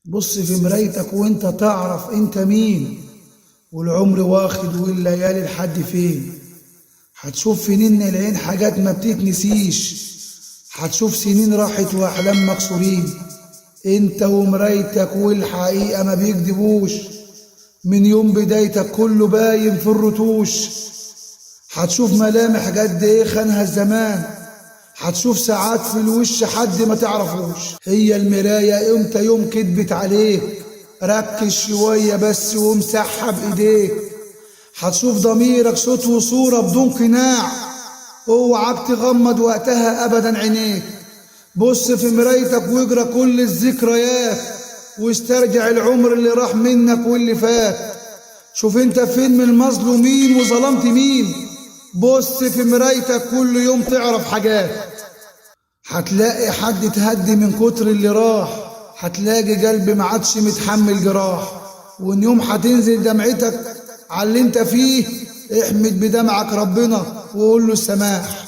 بص في مرايتك وانت تعرف انت مين، والعمر واخد والليالي لحد فين. هتشوف في نين العين حاجات ما بتتنسيش، هتشوف سنين راحت واحلام مكسورين. انت ومرايتك والحقيقة ما بيكذبوش، من يوم بدايتك كله باين في الرتوش. هتشوف ملامح قد ايه خانها الزمان، هتشوف ساعات في الوش حد ما تعرفوش. هي المراية امتى يوم كدبت عليك، ركز شوية بس وامسحها بايديك. هتشوف ضميرك صوت وصورة بدون قناع، اوعك تغمض وقتها ابدا عينيك. بص في مرايتك واجرى كل الذكريات، واسترجع العمر اللي راح منك واللي فات. شوف انت فين من المظلومين وظلمت مين. بص في مرايتك كل يوم تعرف حاجات، هتلاقي حد تهدي من كتر اللي راح، هتلاقي قلب ما عادش متحمل جراح. وان يوم هتنزل دمعتك على اللي انت فيه، احمد بدمعك ربنا وقول له السماح.